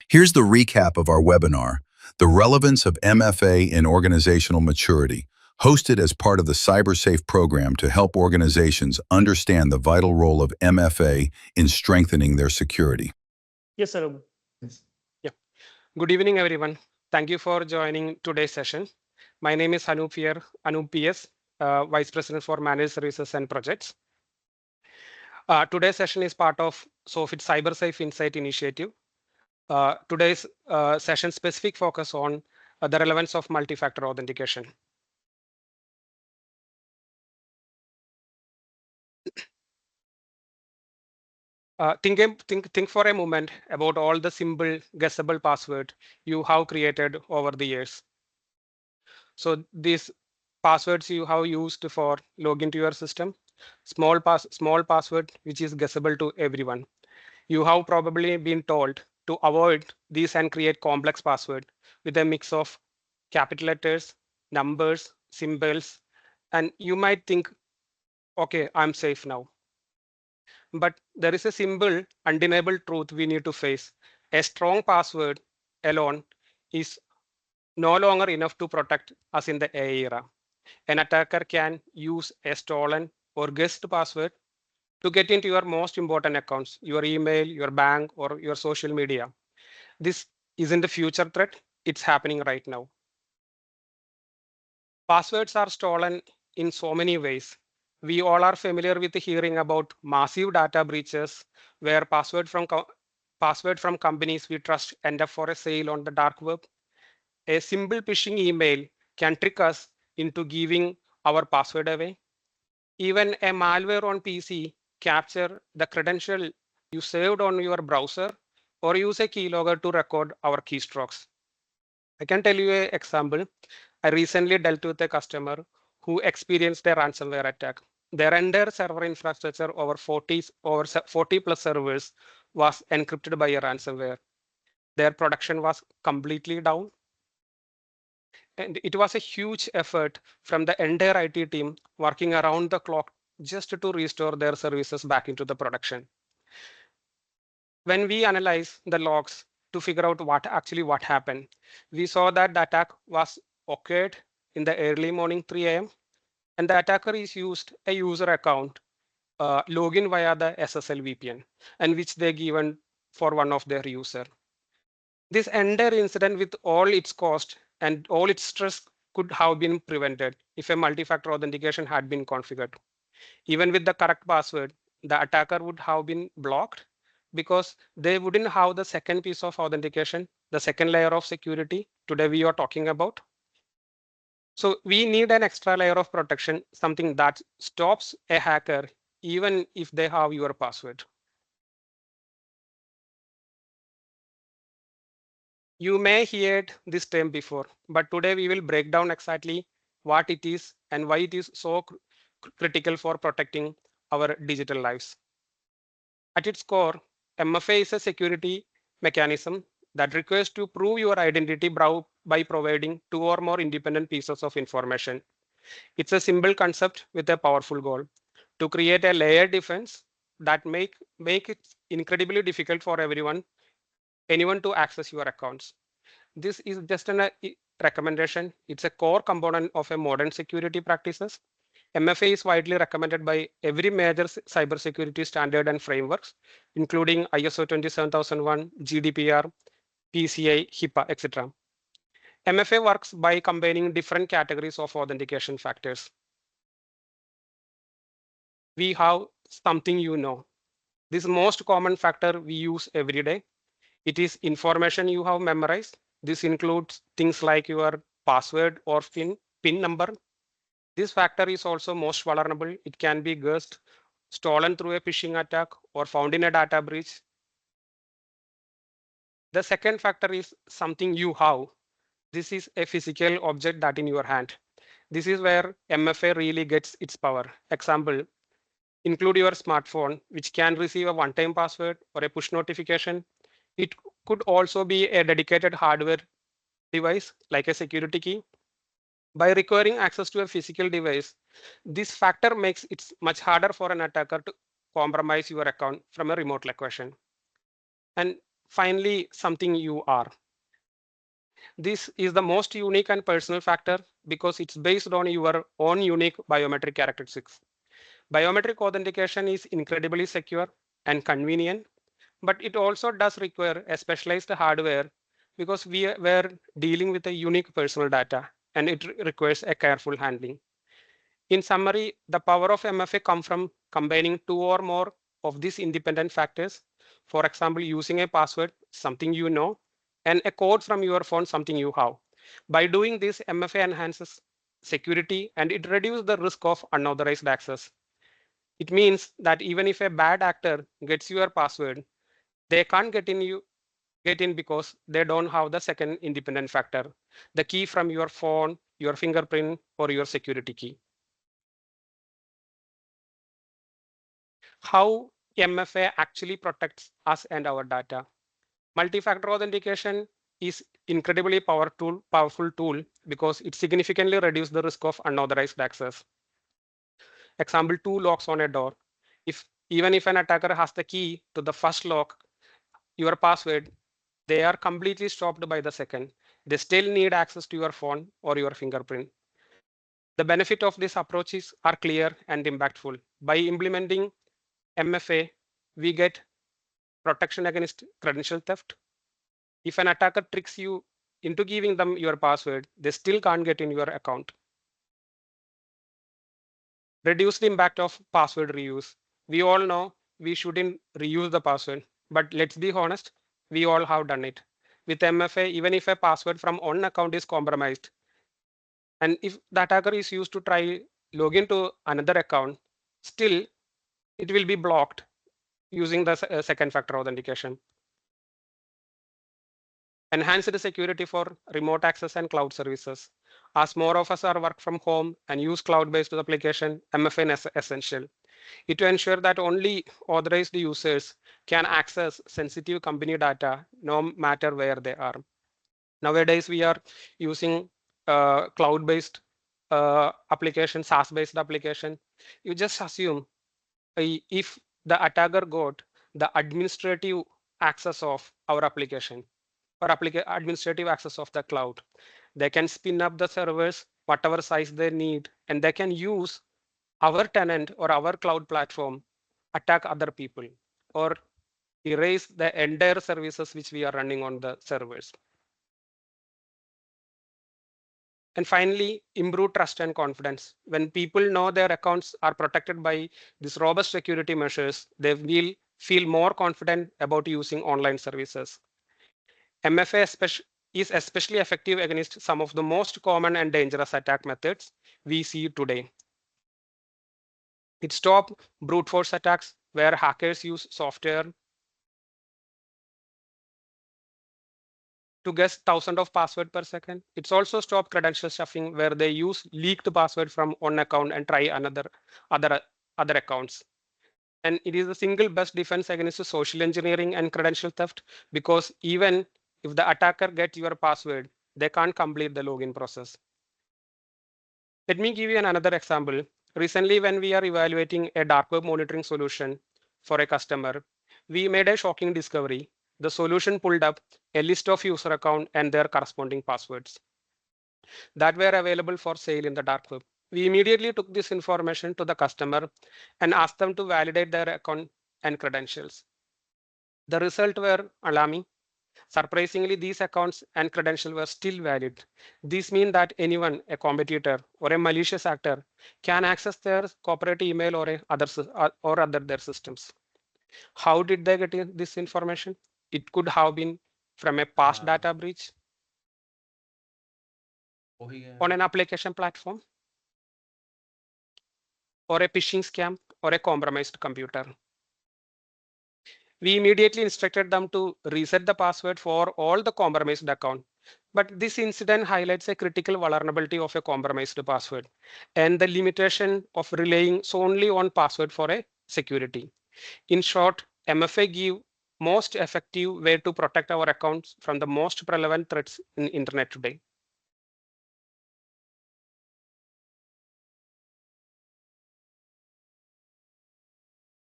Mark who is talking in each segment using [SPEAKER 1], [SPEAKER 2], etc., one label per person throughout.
[SPEAKER 1] Here's the recap of our webinar, The Relevance of MFA in Organizational Maturity, hosted as part of the CyberSafe program to help organizations understand the vital role of MFA in strengthening their security.
[SPEAKER 2] Yes, sir. Yeah. Good evening, everyone. Thank you for joining today's session. My name is Anoop here, Anoop PS, Vice President for Managed Services and Projects. Today's session is part of Soffit CyberSafe Insight Initiative. Today's session specific focus on the relevance of multi-factor authentication. Think for a moment about all the simple guessable password you have created over the years. So these passwords you have used for login to your system, small password which is guessable to everyone. You have probably been told to avoid these and create complex password with a mix of capital letters, numbers, symbols, and you might think, okay, I'm safe now. But there is a simple, undeniable truth we need to face. A strong password alone is no longer enough to protect us in the AI era. An attacker can use a stolen or guessed password to get into your most important accounts, your email, your bank, or your social media. This isn't a future threat, it's happening right now. Passwords are stolen in so many ways. We all are familiar with hearing about massive data breaches where password from companies we trust end up for a sale on the dark web. A simple phishing email can trick us into giving our password away. Even a malware on PC capture the credential you saved on your browser or use a keylogger to record our keystrokes. I can tell you an example. I recently dealt with a customer who experienced a ransomware attack. Their entire server infrastructure over 40 plus servers was encrypted by a ransomware. Their production was completely down. And it was a huge effort from the entire IT team working around the clock just to restore their services back into the production. When we analyze the logs to figure out what happened, we saw that the attack was occurred in the early morning 3 a.m. and the attacker is used a user account login via the SSL VPN and which they given for one of their user. This entire incident with all its cost and all its stress could have been prevented if a multi-factor authentication had been configured. Even with the correct password, the attacker would have been blocked because they wouldn't have the second piece of authentication, the second layer of security today we are talking about. So we need an extra layer of protection, something that stops a hacker even if they have your password. You may heard this term before, but today we will break down exactly what it is and why it is so critical for protecting our digital lives. At its core, MFA is a security mechanism that requires to prove your identity by providing two or more independent pieces of information. It's a simple concept with a powerful goal to create a layered defense that make it incredibly difficult for anyone to access your accounts. This is just a recommendation. It's a core component of a modern security practices. MFA is widely recommended by every major cybersecurity standard and frameworks, including ISO 27001, GDPR, PCI, HIPAA, etc. MFA works by combining different categories of authentication factors. We have something you know. This most common factor we use every day. It is information you have memorized. This includes things like your password or PIN number. This factor is also most vulnerable. It can be guessed, stolen through a phishing attack, or found in a data breach. The second factor is something you have. This is a physical object that in your hand. This is where MFA really gets its power. Example, include your smartphone, which can receive a one-time password or a push notification. It could also be a dedicated hardware device like a security key. By requiring access to a physical device, this factor makes it much harder for an attacker to compromise your account from a remote location. And finally, something you are. This is the most unique and personal factor because it's based on your own unique biometric characteristics. Biometric authentication is incredibly secure and convenient, but it also does require a specialized hardware because we were dealing with a unique personal data and it requires a careful handling. In summary, the power of MFA comes from combining two or more of these independent factors. For example, using a password, something you know, and a code from your phone, something you have. By doing this, MFA enhances security and it reduces the risk of unauthorized access. It means that even if a bad actor gets your password, they can't get in because they don't have the second independent factor, the key from your phone, your fingerprint, or your security key. How MFA actually protects us and our data. Multi-factor authentication is incredibly powerful tool because it significantly reduces the risk of unauthorized access. Example, two locks on a door. Even if an attacker has the key to the first lock, your password, they are completely stopped by the second. They still need access to your phone or your fingerprint. The benefit of these approaches are clear and impactful. By implementing MFA, we get protection against credential theft. If an attacker tricks you into giving them your password, they still can't get in your account. Reduce the impact of password reuse. We all know we shouldn't reuse the password, but let's be honest, we all have done it. With MFA, even if a password from one account is compromised, and if the attacker is used to try login to another account, still it will be blocked using the second factor authentication. Enhanced security for remote access and cloud services. As more of us are work from home and use cloud-based application, MFA is essential. It to ensure that only authorized users can access sensitive company data no matter where they are. Nowadays, we are using cloud-based application, SaaS-based application. You just assume if the attacker got the administrative access of our application or administrative access of the cloud, they can spin up the servers whatever size they need, and they can use our tenant or our cloud platform, attack other people, or erase the entire services which we are running on the servers. And finally, improve trust and confidence. When people know their accounts are protected by these robust security measures, they will feel more confident about using online services. MFA is especially effective against some of the most common and dangerous attack methods we see today. It stops brute force attacks where hackers use software to guess thousands of passwords per second. It's also stop credential stuffing where they use leaked password from one account and try other accounts. And it is the single best defense against social engineering and credential theft because even if the attacker gets your password, they can't complete the login process. Let me give you another example. Recently, when we are evaluating a dark web monitoring solution for a customer, we made a shocking discovery. The solution pulled up a list of user accounts and their corresponding passwords that were available for sale in the dark web. We immediately took this information to the customer and asked them to validate their account and credentials. The results were alarming. Surprisingly, these accounts and credentials were still valid. This means that anyone, a competitor or a malicious actor, can access their corporate email or other their systems. How did they get this information? It could have been from a past data breach on an application platform, or a phishing scam, or a compromised computer. We immediately instructed them to reset the password for all the compromised account. But this incident highlights a critical vulnerability of a compromised password and the limitation of relying solely on password for a security. In short, MFA give most effective way to protect our accounts from the most relevant threats in internet today.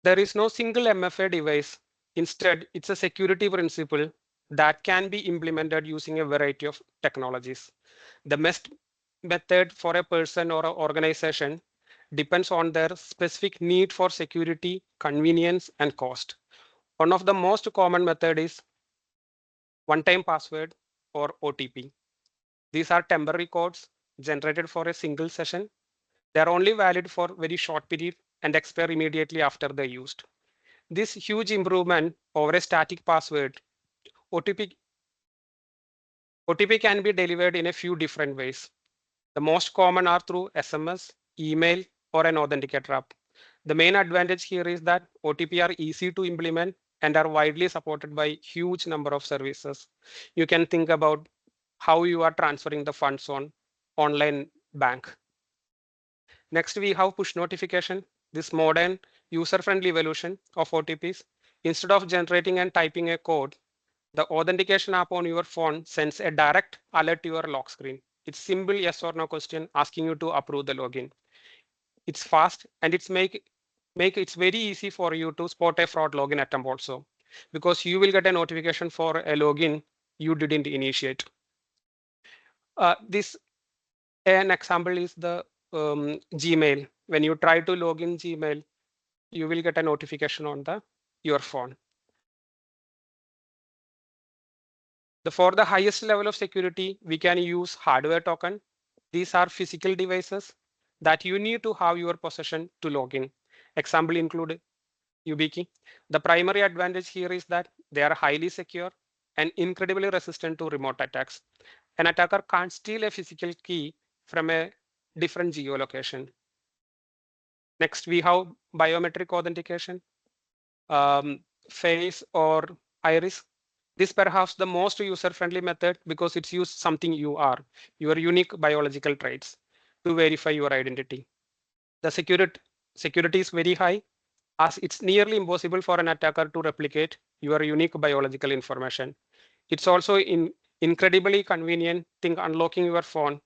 [SPEAKER 2] There is no single MFA device Instead, it's a security principle that can be implemented using a variety of technologies. The best method for a person or an organization depends on their specific need for security, convenience, and cost. One of the most common method is one-time password or OTP. These are temporary codes generated for a single session. They are only valid for very short period and expire immediately after they're used. This huge improvement over a static password. OTP, OTP can be delivered in a few different ways. The most common are through SMS, email, or an authenticator app. The main advantage here is that OTP are easy to implement and are widely supported by huge number of services. You can think about how you are transferring the funds on online bank. Next, we have push notification, this modern user-friendly evolution of OTPs. Instead of generating and typing a code, the authentication app on your phone sends a direct alert to your lock screen. It's simple yes or no question asking you to approve the login. It's fast and make it's very easy for you to spot a fraud login attempt also, because you will get a notification for a login you didn't initiate. This an example is the Gmail. When you try to log in Gmail, you will get a notification on your phone. For the highest level of security, we can use hardware token. These are physical devices that you need to have your possession to log in. Example include YubiKey. The primary advantage here is that they are highly secure and incredibly resistant to remote attacks. An attacker can't steal a physical key from a different geolocation. Next, we have biometric authentication, face or iris. This perhaps the most user-friendly method because it's used something you are, your unique biological traits to verify your identity. The security is very high as it's nearly impossible for an attacker to replicate your unique biological information. It's also incredibly convenient thing unlocking your phone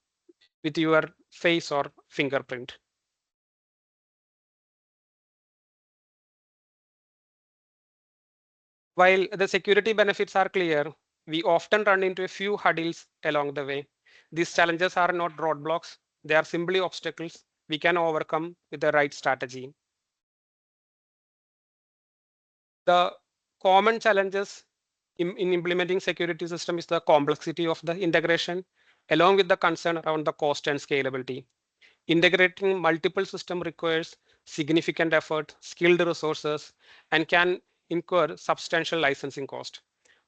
[SPEAKER 2] with your face or fingerprint. While the security benefits are clear, we often run into a few hurdles along the way. These challenges are not roadblocks, they are simply obstacles we can overcome with the right strategy. The common challenges in implementing security system is the complexity of the integration, along with the concern around the cost and scalability. Integrating multiple systems requires significant effort, skilled resources, and can incur substantial licensing cost.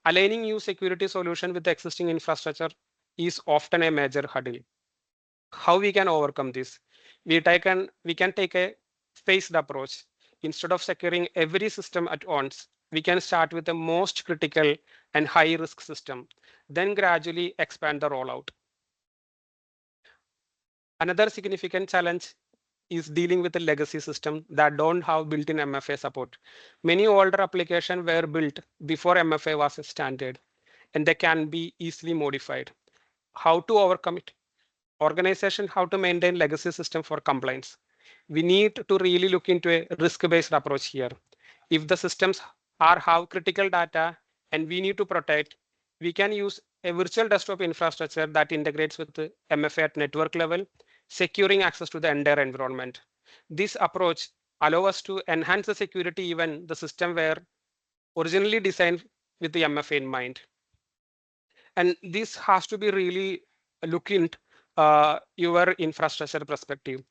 [SPEAKER 2] Aligning new security solution with the existing infrastructure is often a major hurdle. How we can overcome this? We can take a phased approach. Instead of securing every system at once, we can start with the most critical and high risk system, then gradually expand the rollout. Another significant challenge is dealing with a legacy system that don't have built-in MFA support. Many older applications were built before MFA was a standard, and they can be easily modified. How to overcome it? Organization how to maintain legacy system for compliance. We need to really look into a risk-based approach here. If the systems have critical data and we need to protect, we can use a virtual desktop infrastructure that integrates with the MFA at network level, securing access to the entire environment. This approach allows us to enhance the security even the system were originally designed with the MFA in mind. And this has to be really looking your infrastructure perspective.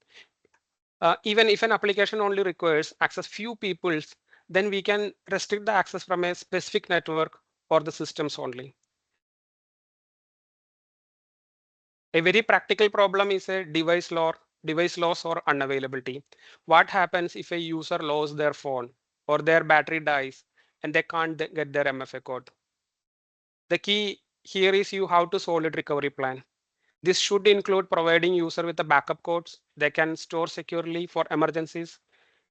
[SPEAKER 2] Even if an application only requires access few peoples, then we can restrict the access from a specific network or the systems only. A very practical problem is a device loss or unavailability. What happens if a user loses their phone or their battery dies and they can't get their MFA code? The key here is you have to solid recovery plan. This should include providing user with the backup codes they can store securely for emergencies.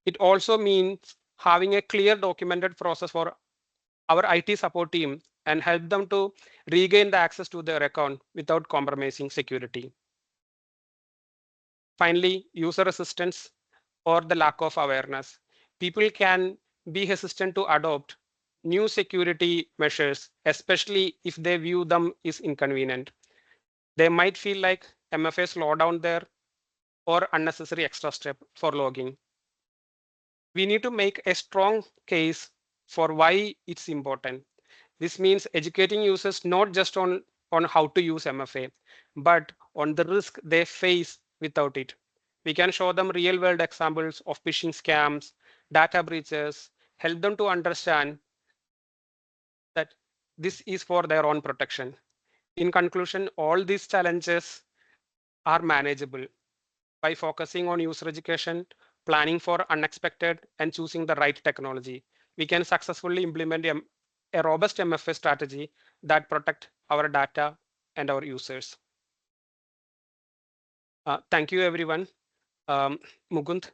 [SPEAKER 2] It also means having a clear documented process for our IT support team and help them to regain the access to their account without compromising security. Finally, user resistance or the lack of awareness. People can be hesitant to adopt new security measures, especially if they view them is inconvenient. They might feel like MFA slow down there or unnecessary extra step for logging. We need to make a strong case for why it's important. This means educating users not just on how to use MFA, but on the risk they face without it. We can show them real world examples of phishing scams, data breaches, help them to understand that this is for their own protection. In conclusion, all these challenges are manageable by focusing on user education, planning for unexpected, and choosing the right technology. We can successfully implement a robust MFA strategy that protect our data and our users. Thank you, everyone. Um, Mukund,